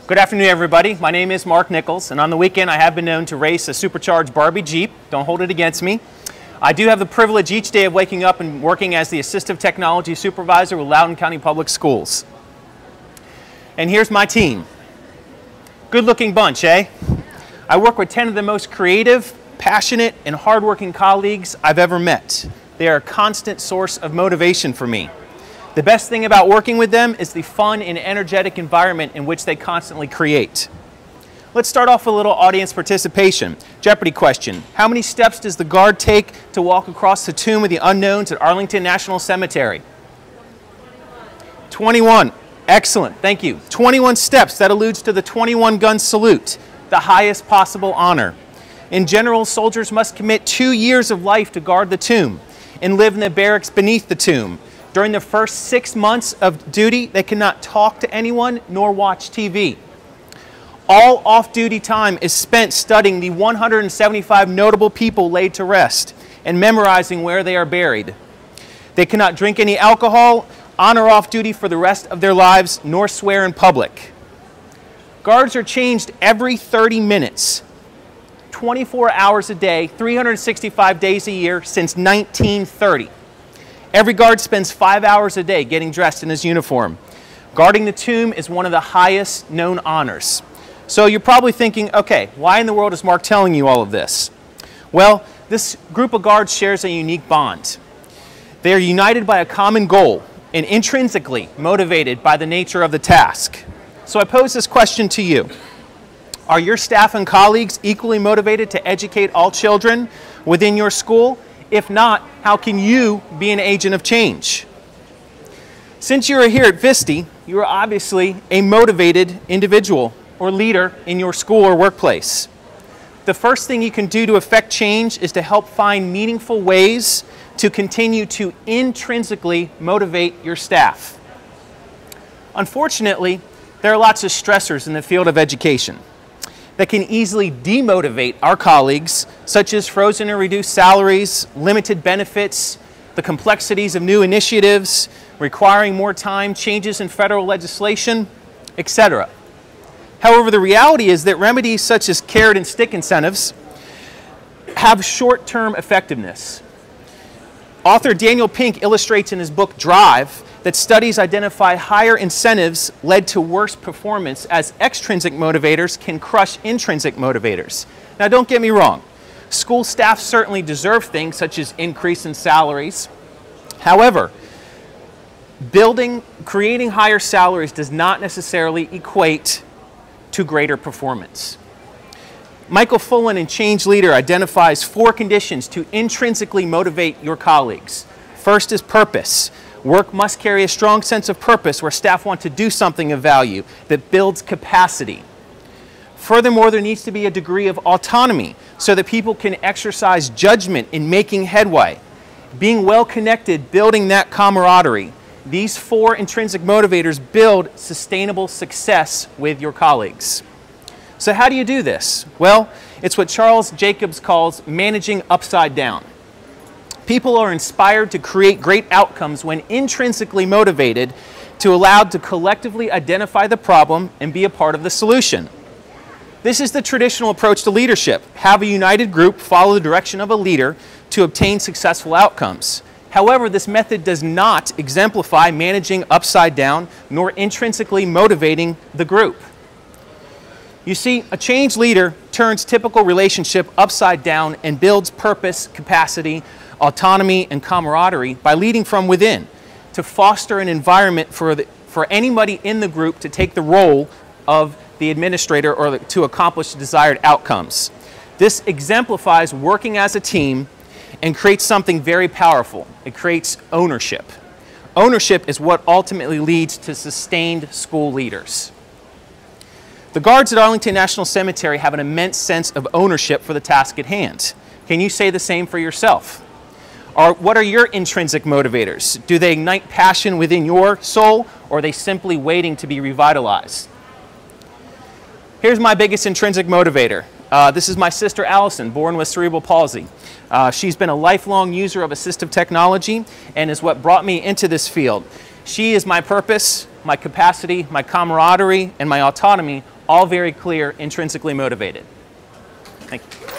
Good afternoon, everybody. My name is Mark Nichols, and on the weekend I have been known to race a supercharged Barbie Jeep. Don't hold it against me. I do have the privilege each day of waking up and working as the Assistive Technology Supervisor with Loudoun County Public Schools. And here's my team. Good-looking bunch, eh? I work with 10 of the most creative, passionate, and hardworking colleagues I've ever met. They are a constant source of motivation for me. The best thing about working with them is the fun and energetic environment in which they constantly create. Let's start off with a little audience participation. Jeopardy question. How many steps does the guard take to walk across the tomb of the unknowns at Arlington National Cemetery? 21. Excellent. Thank you. 21 steps. That alludes to the 21-gun salute, the highest possible honor. In general, soldiers must commit 2 years of life to guard the tomb and live in the barracks beneath the tomb. During the first 6 months of duty, they cannot talk to anyone nor watch TV. All off-duty time is spent studying the 175 notable people laid to rest and memorizing where they are buried. They cannot drink any alcohol, on or off duty for the rest of their lives, nor swear in public. Guards are changed every 30 minutes, 24 hours a day, 365 days a year since 1930. Every guard spends 5 hours a day getting dressed in his uniform. Guarding the tomb is one of the highest known honors. So you're probably thinking, okay, why in the world is Mark telling you all of this? Well, this group of guards shares a unique bond. They are united by a common goal and intrinsically motivated by the nature of the task. So I pose this question to you. Are your staff and colleagues equally motivated to educate all children within your school? If not, how can you be an agent of change? Since you are here at VSTE, you are obviously a motivated individual or leader in your school or workplace. The first thing you can do to affect change is to help find meaningful ways to continue to intrinsically motivate your staff. Unfortunately, there are lots of stressors in the field of education that can easily demotivate our colleagues, such as frozen or reduced salaries, limited benefits, the complexities of new initiatives, requiring more time, changes in federal legislation, etc. However, the reality is that remedies such as carrot and stick incentives have short-term effectiveness. Author Daniel Pink illustrates in his book Drive that studies identify higher incentives led to worse performance as extrinsic motivators can crush intrinsic motivators. Now don't get me wrong, school staff certainly deserve things such as increase in salaries. However, creating higher salaries does not necessarily equate to greater performance. Michael Fullen in Change Leader identifies 4 conditions to intrinsically motivate your colleagues. First is purpose. Work must carry a strong sense of purpose where staff want to do something of value that builds capacity. Furthermore, there needs to be a degree of autonomy so that people can exercise judgment in making headway. Being well connected, building that camaraderie. These 4 intrinsic motivators build sustainable success with your colleagues. So how do you do this? Well, it's what Charles Jacobs calls managing upside down. People are inspired to create great outcomes when intrinsically motivated to allow to collectively identify the problem and be a part of the solution. This is the traditional approach to leadership. Have a united group follow the direction of a leader to obtain successful outcomes. However, this method does not exemplify managing upside down nor intrinsically motivating the group. You see, a change leader turns typical relationship upside down and builds purpose, capacity, autonomy, and camaraderie by leading from within to foster an environment for anybody in the group to take the role of the administrator or to accomplish desired outcomes. This exemplifies working as a team and creates something very powerful. It creates ownership. Ownership is what ultimately leads to sustained school leaders. The guards at Arlington National Cemetery have an immense sense of ownership for the task at hand. Can you say the same for yourself? What are your intrinsic motivators? Do they ignite passion within your soul, or are they simply waiting to be revitalized? Here's my biggest intrinsic motivator. This is my sister Allison, born with cerebral palsy. She's been a lifelong user of assistive technology and is what brought me into this field. She is my purpose, my capacity, my camaraderie, and my autonomy, All very clear, intrinsically motivated. Thank you.